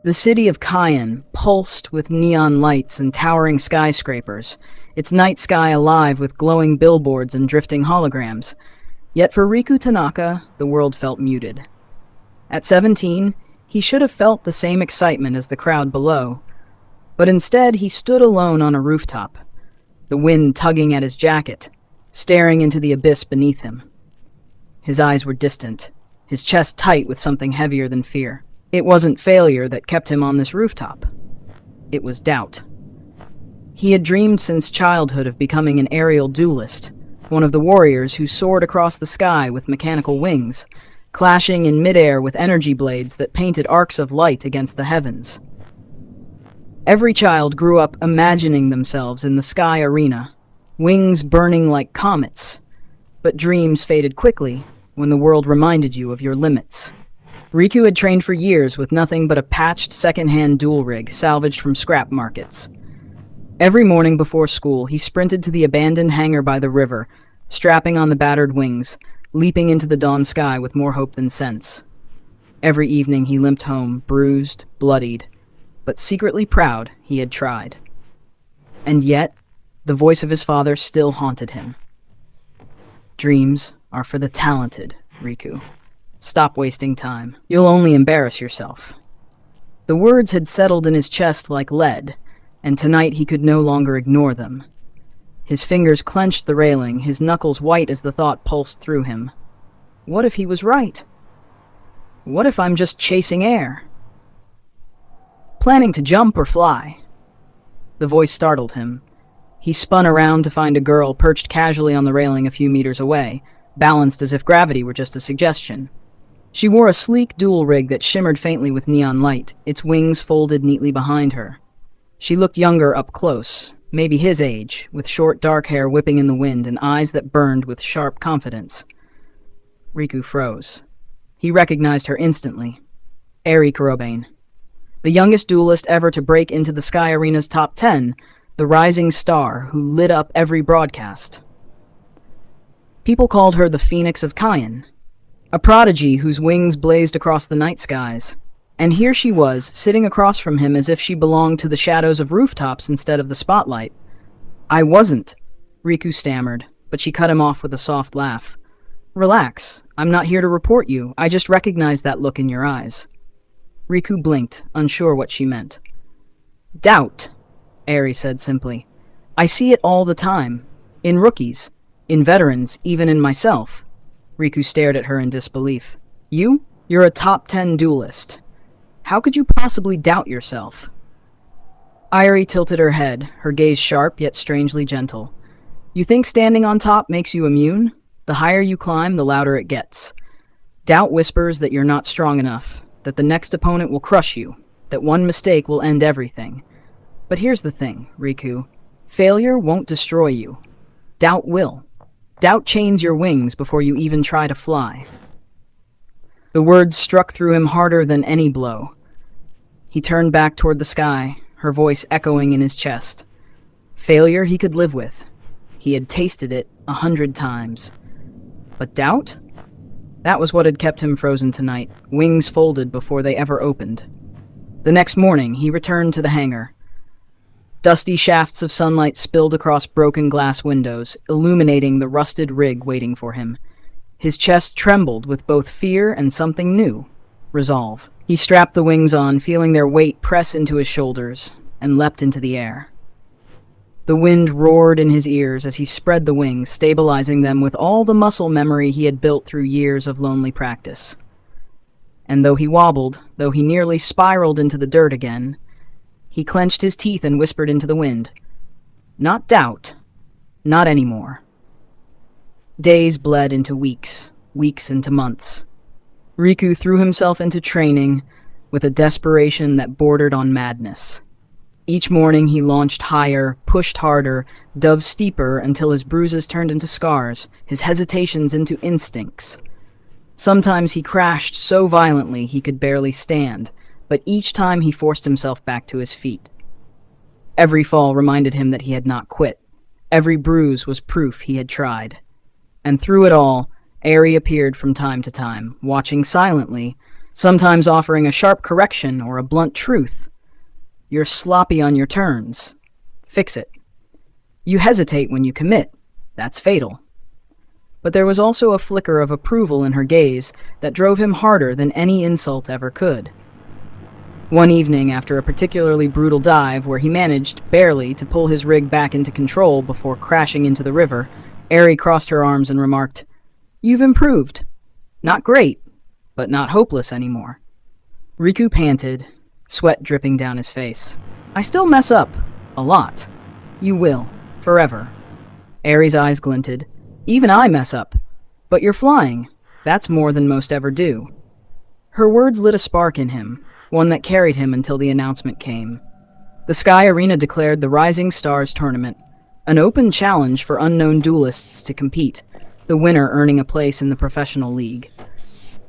The city of Kaien pulsed with neon lights and towering skyscrapers, its night sky alive with glowing billboards and drifting holograms. Yet for Riku Tanaka, the world felt muted. At 17, he should have felt the same excitement as the crowd below, but instead he stood alone on a rooftop, the wind tugging at his jacket, staring into the abyss beneath him. His eyes were distant, his chest tight with something heavier than fear. It wasn't failure that kept him on this rooftop. It was doubt. He had dreamed since childhood of becoming an aerial duelist, one of the warriors who soared across the sky with mechanical wings, clashing in midair with energy blades that painted arcs of light against the heavens. Every child grew up imagining themselves in the sky arena, wings burning like comets, but dreams faded quickly when the world reminded you of your limits. Riku had trained for years with nothing but a patched second-hand duel rig salvaged from scrap markets. Every morning before school, he sprinted to the abandoned hangar by the river, strapping on the battered wings, leaping into the dawn sky with more hope than sense. Every evening he limped home, bruised, bloodied, but secretly proud he had tried. And yet, the voice of his father still haunted him. Dreams are for the talented, Riku. Stop wasting time. You'll only embarrass yourself. The words had settled in his chest like lead, and tonight he could no longer ignore them. His fingers clenched the railing, his knuckles white as the thought pulsed through him. What if he was right? What if I'm just chasing air? Planning to jump or fly? The voice startled him. He spun around to find a girl perched casually on the railing a few meters away, balanced as if gravity were just a suggestion. She wore a sleek dual rig that shimmered faintly with neon light, its wings folded neatly behind her. She looked younger up close, maybe his age, with short dark hair whipping in the wind and eyes that burned with sharp confidence. Riku froze. He recognized her instantly. Airi Kurobane. The youngest duelist ever to break into the Sky Arena's top 10, the rising star who lit up every broadcast. People called her the Phoenix of Kaien, a prodigy whose wings blazed across the night skies. And here she was, sitting across from him as if she belonged to the shadows of rooftops instead of the spotlight. I wasn't, Riku stammered, but she cut him off with a soft laugh. Relax, I'm not here to report you, I just recognized that look in your eyes. Riku blinked, unsure what she meant. Doubt, Airi said simply. I see it all the time. In rookies, in veterans, even in myself. Riku stared at her in disbelief. You? You're a top 10 duelist. How could you possibly doubt yourself? Airi tilted her head, her gaze sharp yet strangely gentle. You think standing on top makes you immune? The higher you climb, the louder it gets. Doubt whispers that you're not strong enough, that the next opponent will crush you, that one mistake will end everything. But here's the thing, Riku. Failure won't destroy you. Doubt will. Doubt chains your wings before you even try to fly. The words struck through him harder than any blow. He turned back toward the sky, her voice echoing in his chest. Failure he could live with. He had tasted it 100 times. But doubt? That was what had kept him frozen tonight, wings folded before they ever opened. The next morning, he returned to the hangar. Dusty shafts of sunlight spilled across broken glass windows, illuminating the rusted rig waiting for him. His chest trembled with both fear and something new, resolve. He strapped the wings on, feeling their weight press into his shoulders, and leapt into the air. The wind roared in his ears as he spread the wings, stabilizing them with all the muscle memory he had built through years of lonely practice. And though he wobbled, though he nearly spiraled into the dirt again, he clenched his teeth and whispered into the wind. Not doubt. Not anymore. Days bled into weeks, weeks into months. Riku threw himself into training with a desperation that bordered on madness. Each morning he launched higher, pushed harder, dove steeper until his bruises turned into scars, his hesitations into instincts. Sometimes he crashed so violently he could barely stand, but each time he forced himself back to his feet. Every fall reminded him that he had not quit. Every bruise was proof he had tried. And through it all, Airi appeared from time to time, watching silently, sometimes offering a sharp correction or a blunt truth. You're sloppy on your turns. Fix it. You hesitate when you commit. That's fatal. But there was also a flicker of approval in her gaze that drove him harder than any insult ever could. One evening, after a particularly brutal dive where he managed, barely, to pull his rig back into control before crashing into the river, Airi crossed her arms and remarked, "You've improved. Not great, but not hopeless anymore." Riku panted, sweat dripping down his face. "I still mess up. A lot. You will. Forever." Airi's eyes glinted. "Even I mess up. But you're flying. That's more than most ever do." Her words lit a spark in him, one that carried him until the announcement came. The Sky Arena declared the Rising Stars Tournament, an open challenge for unknown duelists to compete, the winner earning a place in the professional league.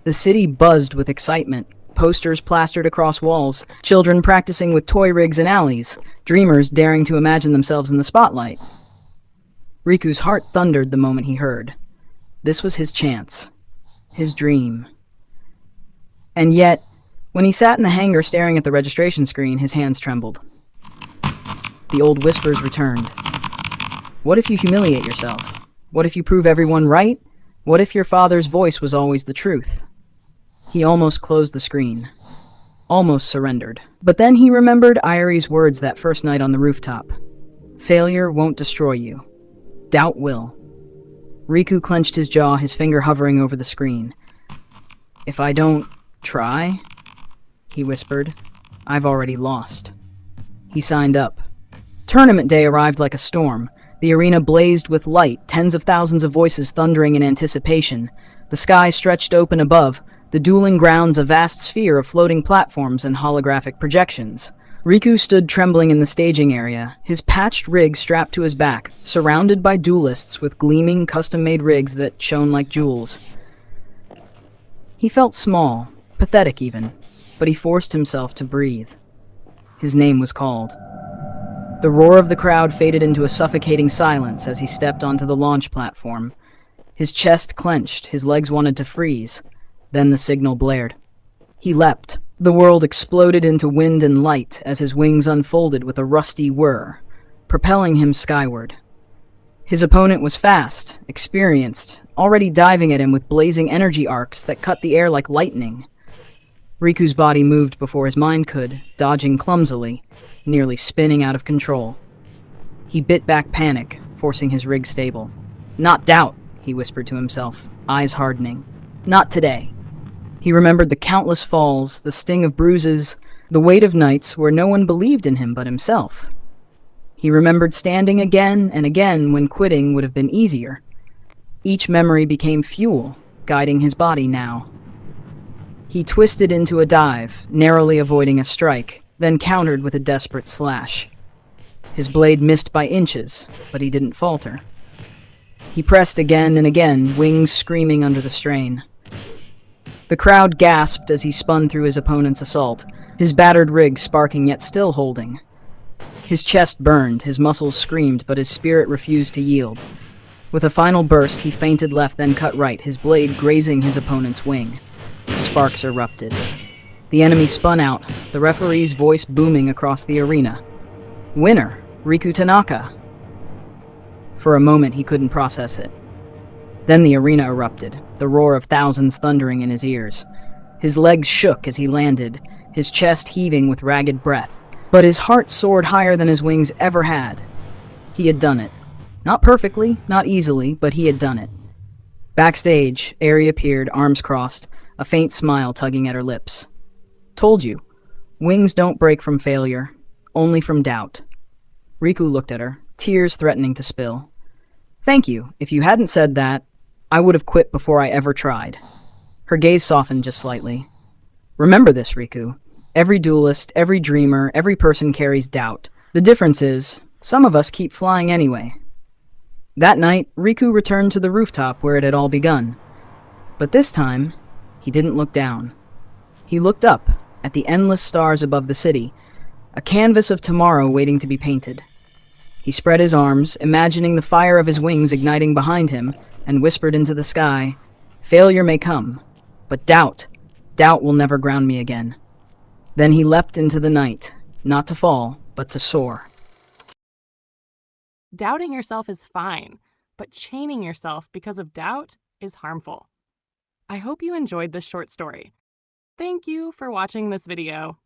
The city buzzed with excitement, posters plastered across walls, children practicing with toy rigs in alleys, dreamers daring to imagine themselves in the spotlight. Riku's heart thundered the moment he heard. This was his chance. His dream. And yet, when he sat in the hangar staring at the registration screen, his hands trembled. The old whispers returned. What if you humiliate yourself? What if you prove everyone right? What if your father's voice was always the truth? He almost closed the screen. Almost surrendered. But then he remembered Airi's words that first night on the rooftop. Failure won't destroy you. Doubt will. Riku clenched his jaw, his finger hovering over the screen. If I don't try, he whispered, I've already lost. He signed up. Tournament day arrived like a storm. The arena blazed with light, tens of thousands of voices thundering in anticipation. The sky stretched open above, the dueling grounds a vast sphere of floating platforms and holographic projections. Riku stood trembling in the staging area, his patched rig strapped to his back, surrounded by duelists with gleaming, custom-made rigs that shone like jewels. He felt small, pathetic even, but he forced himself to breathe. His name was called. The roar of the crowd faded into a suffocating silence as he stepped onto the launch platform. His chest clenched, his legs wanted to freeze. Then the signal blared. He leapt. The world exploded into wind and light as his wings unfolded with a rusty whir, propelling him skyward. His opponent was fast, experienced, already diving at him with blazing energy arcs that cut the air like lightning. Riku's body moved before his mind could, dodging clumsily, nearly spinning out of control. He bit back panic, forcing his rig stable. Not doubt, he whispered to himself, eyes hardening. Not today. He remembered the countless falls, the sting of bruises, the weight of nights where no one believed in him but himself. He remembered standing again and again when quitting would have been easier. Each memory became fuel, guiding his body now. He twisted into a dive, narrowly avoiding a strike, then countered with a desperate slash. His blade missed by inches, but he didn't falter. He pressed again and again, wings screaming under the strain. The crowd gasped as he spun through his opponent's assault, his battered rig sparking yet still holding. His chest burned, his muscles screamed, but his spirit refused to yield. With a final burst, he feinted left, then cut right, his blade grazing his opponent's wing. Sparks erupted. The enemy spun out, the referee's voice booming across the arena. Winner, Riku Tanaka. For a moment, he couldn't process it. Then the arena erupted, the roar of thousands thundering in his ears. His legs shook as he landed, his chest heaving with ragged breath. But his heart soared higher than his wings ever had. He had done it. Not perfectly, not easily, but he had done it. Backstage, Airi appeared, arms crossed, a faint smile tugging at her lips. Told you. Wings don't break from failure, only from doubt. Riku looked at her, tears threatening to spill. Thank you. If you hadn't said that, I would have quit before I ever tried. Her gaze softened just slightly. Remember this, Riku. Every duelist, every dreamer, every person carries doubt. The difference is, some of us keep flying anyway. That night, Riku returned to the rooftop where it had all begun. But this time, he didn't look down. He looked up, at the endless stars above the city, a canvas of tomorrow waiting to be painted. He spread his arms, imagining the fire of his wings igniting behind him, and whispered into the sky, Failure may come, but doubt, Doubt will never ground me again. Then he leapt into the night, not to fall, but to soar. Doubting yourself is fine, but chaining yourself because of doubt is harmful. I hope you enjoyed this short story. Thank you for watching this video.